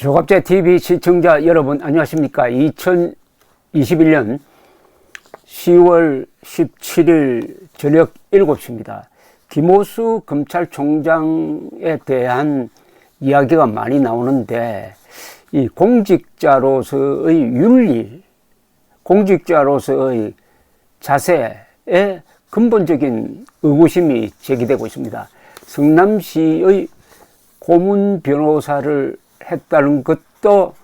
조갑재 TV 시청자 여러분 안녕하십니까. 2021년 10월 17일 저녁 7시입니다. 김호수 검찰총장에 대한 이야기가 많이 나오는데 이 공직자로서의 윤리, 공직자로서의 자세에 근본적인 의구심이 제기되고 있습니다. 성남시의 고문 변호사를 했다는 것도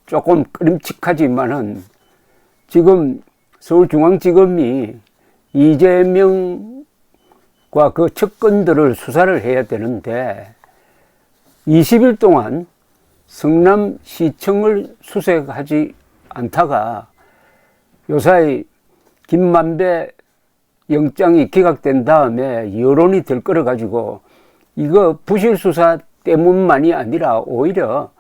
조금 끔찍하지만은 지금 서울중앙지검이 이재명과 그 측근들을 수사를 해야 되는데 20일 동안 성남시청을 수색하지 않다가 요사이 김만배 영장이 기각된 다음에 여론이 들끓어 가지고 이거 부실 수사 때문만이 아니라 오히려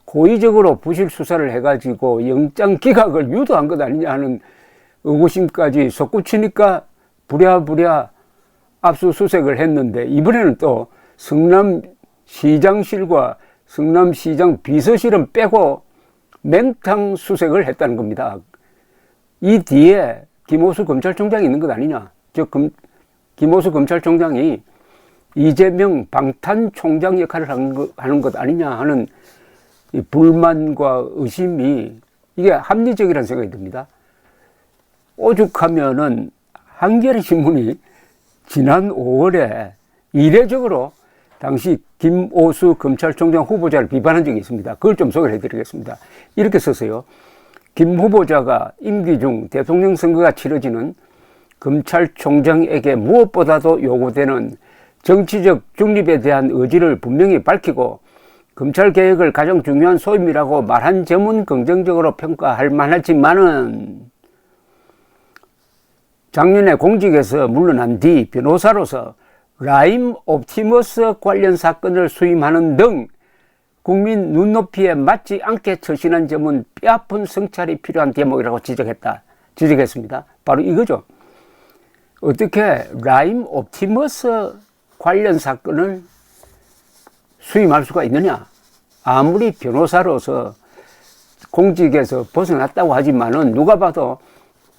고의적으로 부실 수사를 해가지고 영장 기각을 유도한 것 아니냐 하는 의구심까지 솟구치니까 부랴부랴 압수수색을 했는데 이번에는 또 성남시장실과 성남시장 비서실은 빼고 맹탕 수색을 했다는 겁니다. 이 뒤에 김호수 검찰총장이 있는 것 아니냐. 즉 김호수 검찰총장이 이재명 방탄총장 역할을 하는 것 아니냐 하는 이 불만과 의심이 이게 합리적이라는 생각이 듭니다. 오죽하면은 한겨레신문이 지난 5월에 이례적으로 당시 김호수 검찰총장 후보자를 비판한 적이 있습니다. 그걸 좀 소개를 해드리겠습니다. 이렇게 썼어요. 김 후보자가 임기 중 대통령 선거가 치러지는 검찰총장에게 무엇보다도 요구되는 정치적 중립에 대한 의지를 분명히 밝히고 검찰개혁을 가장 중요한 소임이라고 말한 점은 긍정적으로 평가할 만하지만은 작년에 공직에서 물러난 뒤 변호사로서 라임 옵티머스 관련 사건을 수임하는 등 국민 눈높이에 맞지 않게 처신한 점은 뼈아픈 성찰이 필요한 대목이라고 지적했습니다. 바로 이거죠. 어떻게 라임 옵티머스 관련 사건을 수임할 수가 있느냐. 아무리 변호사로서 공직에서 벗어났다고 하지만은 누가 봐도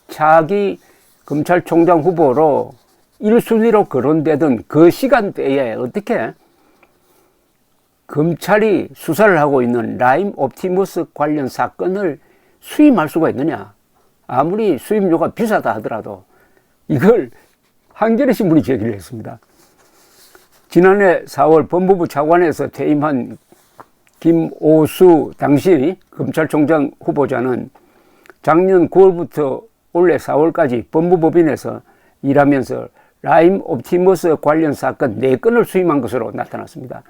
차기 검찰총장 후보로 1순위로 거론되던 그 시간대에 어떻게 검찰이 수사를 하고 있는 라임 옵티머스 관련 사건을 수임할 수가 있느냐. 아무리 수임료가 비싸다 하더라도 이걸 한겨레신문이 제기를 했습니다. 지난해 4월 법무부 차관에서 퇴임한 김오수 당시 검찰총장 후보자는 작년 9월부터 올해 4월까지 법무법인에서 일하면서 라임 옵티머스 관련 사건 4건을 수임한 것으로 나타났습니다.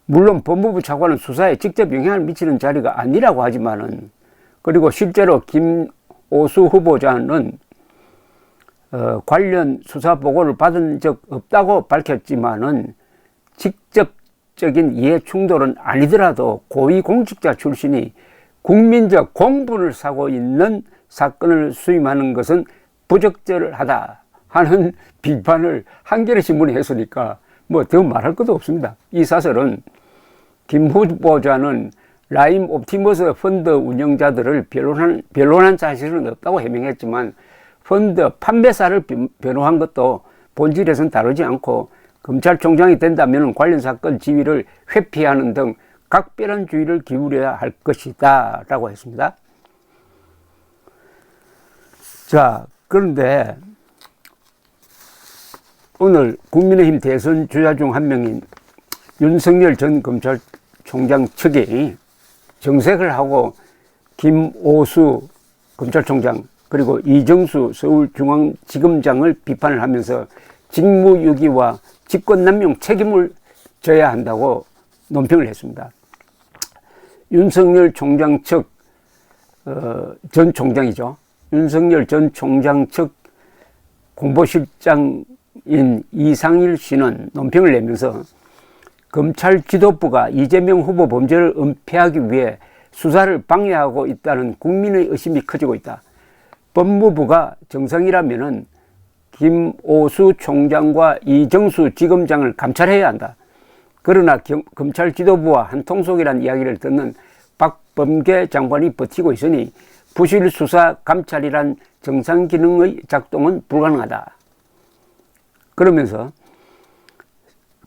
물론 법무부 차관은 수사에 직접 영향을 미치는 자리가 아니라고 하지만은 그리고 실제로 김오수 후보자는 관련 수사 보고를 받은 적 없다고 밝혔지만은 직접적인 이해 충돌은 아니더라도 고위공직자 출신이 국민적 공분을 사고 있는 사건을 수임하는 것은 부적절하다 하는 비판을 한겨레신문이 했으니까 뭐 더 말할 것도 없습니다. 이 사설은 김 후보자는 라임 옵티머스 펀드 운영자들을 변론한 사실은 없다고 해명했지만 펀드 판매사를 변호한 것도 본질에서는 다르지 않고 검찰총장이 된다면 관련 사건 지위를 회피하는 등 각별한 주의를 기울여야 할 것이다 라고 했습니다. 자, 그런데 오늘 국민의힘 대선 주자 중 한 명인 윤석열 전 검찰총장 측이 정색을 하고 김오수 검찰총장 그리고 이정수 서울중앙지검장을 비판을 하면서 직무유기와 직권남용 책임을 져야 한다고 논평을 했습니다. 윤석열 총장 측 전 총장이죠. 윤석열 전 총장 측 공보실장인 이상일 씨는 논평을 내면서 검찰 지도부가 이재명 후보 범죄를 은폐하기 위해 수사를 방해하고 있다는 국민의 의심이 커지고 있다. 법무부가 정상이라면은 김오수 총장과 이정수 지검장을 감찰해야 한다. 그러나 검찰 지도부와 한통속이라는 이야기를 듣는 박범계 장관이 버티고 있으니 부실 수사 감찰이란 정상 기능의 작동은 불가능하다. 그러면서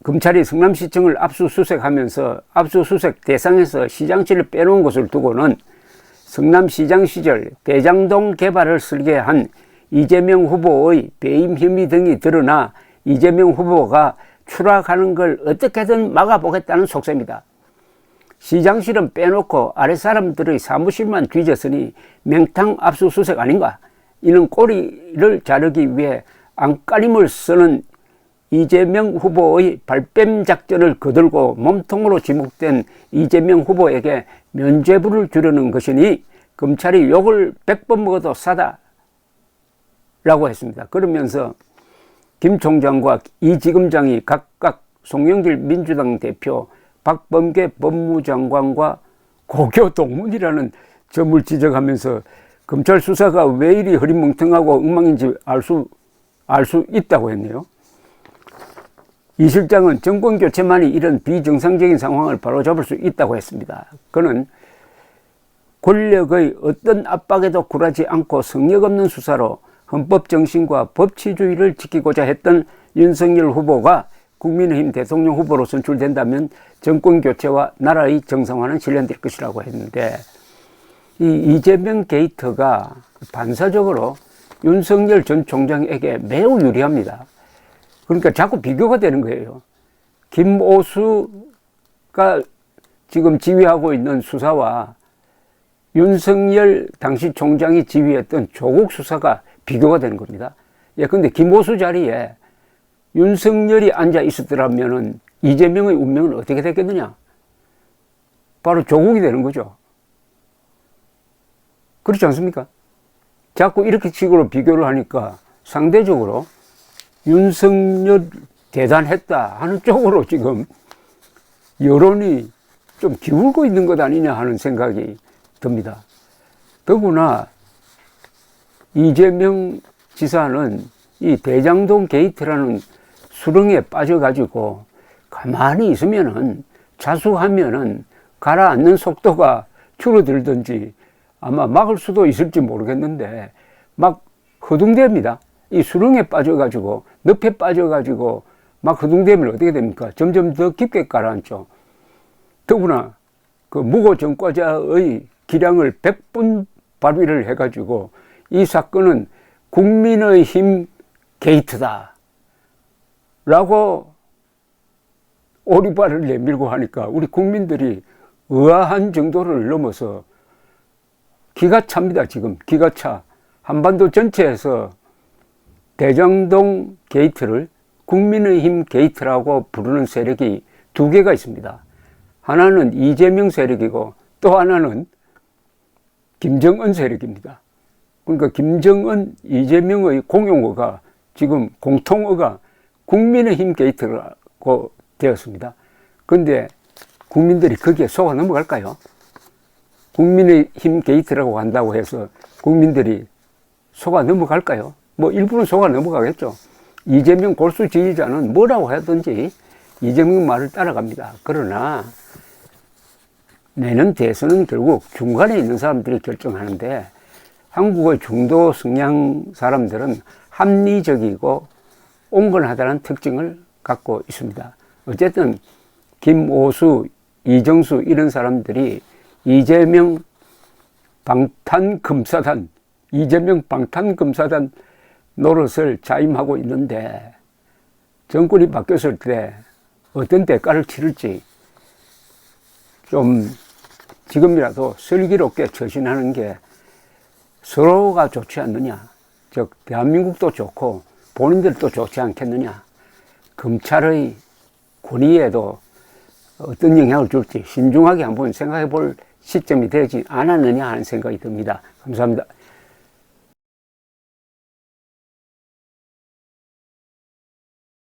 검찰이 성남시청을 압수수색하면서 압수수색 대상에서 시장실을 빼놓은 것을 두고는 성남시장 시절 대장동 개발을 설계한 이재명 후보의 배임 혐의 등이 드러나 이재명 후보가 추락하는 걸 어떻게든 막아보겠다는 속셈이다. 시장실은 빼놓고 아랫사람들의 사무실만 뒤졌으니 맹탕 압수수색 아닌가? 이는 꼬리를 자르기 위해 안간힘을 쓰는 이재명 후보의 발뺌 작전을 거들고 몸통으로 지목된 이재명 후보에게 면죄부를 주려는 것이니 검찰이 욕을 100번 먹어도 싸다 라고 했습니다. 그러면서 김 총장과 이 지검장이 각각 송영길 민주당 대표, 박범계 법무장관과 고교 동문이라는 점을 지적하면서 검찰 수사가 왜 이리 흐리멍텅하고 엉망인지 알 수 있다고 했네요. 이 실장은 정권 교체만이 이런 비정상적인 상황을 바로잡을 수 있다고 했습니다. 그는 권력의 어떤 압박에도 굴하지 않고 성역 없는 수사로 헌법 정신과 법치주의를 지키고자 했던 윤석열 후보가 국민의힘 대통령 후보로 선출된다면 정권 교체와 나라의 정상화는 실현될 것이라고 했는데, 이 이재명 게이트가 반사적으로 윤석열 전 총장에게 매우 유리합니다. 그러니까 자꾸 비교가 되는 거예요. 김오수가 지금 지휘하고 있는 수사와 윤석열 당시 총장이 지휘했던 조국 수사가 비교가 되는 겁니다. 예, 근데 김오수 자리에 윤석열이 앉아 있었더라면은 이재명의 운명은 어떻게 됐겠느냐? 바로 조국이 되는 거죠. 그렇지 않습니까? 자꾸 이렇게 식으로 비교를 하니까 상대적으로 윤석열 대단했다 하는 쪽으로 지금 여론이 좀 기울고 있는 것 아니냐 하는 생각이 듭니다. 더구나 이재명 지사는 이 대장동 게이트라는 수렁에 빠져가지고 가만히 있으면은 자수하면은 가라앉는 속도가 줄어들든지 아마 막을 수도 있을지 모르겠는데 막 허둥댑니다. 이 수렁에 빠져가지고 늪에 빠져가지고 막 허둥대면 어떻게 됩니까? 점점 더 깊게 가라앉죠. 더구나 그 무고 전과자의 기량을 100분 발휘를 해가지고 이 사건은 국민의힘 게이트다 라고 오리발을 내밀고 하니까 우리 국민들이 의아한 정도를 넘어서 기가 찹니다. 지금 기가 차. 한반도 전체에서 대장동 게이트를 국민의힘 게이트라고 부르는 세력이 두 개가 있습니다. 하나는 이재명 세력이고 또 하나는 김정은 세력입니다. 그러니까 김정은, 이재명의 공용어가 지금 공통어가 국민의힘 게이트라고 되었습니다. 그런데 국민들이 거기에 속아 넘어갈까요? 국민의힘 게이트라고 한다고 해서 국민들이 속아 넘어갈까요? 뭐 일부는 속아 넘어가겠죠. 이재명 골수 지지자는 뭐라고 하든지 이재명 말을 따라갑니다. 그러나 내년 대선은 결국 중간에 있는 사람들이 결정하는데 한국의 중도 성향 사람들은 합리적이고 온건하다는 특징을 갖고 있습니다. 어쨌든 김오수, 이정수 이런 사람들이 이재명 방탄검사단 노릇을 자임하고 있는데 정권이 바뀌었을 때 어떤 대가를 치를지 좀 지금이라도 슬기롭게 처신하는 게 서로가 좋지 않느냐. 즉 대한민국도 좋고 본인들도 좋지 않겠느냐. 검찰의 권위에도 어떤 영향을 줄지 신중하게 한번 생각해 볼 시점이 되지 않았느냐 하는 생각이 듭니다. 감사합니다.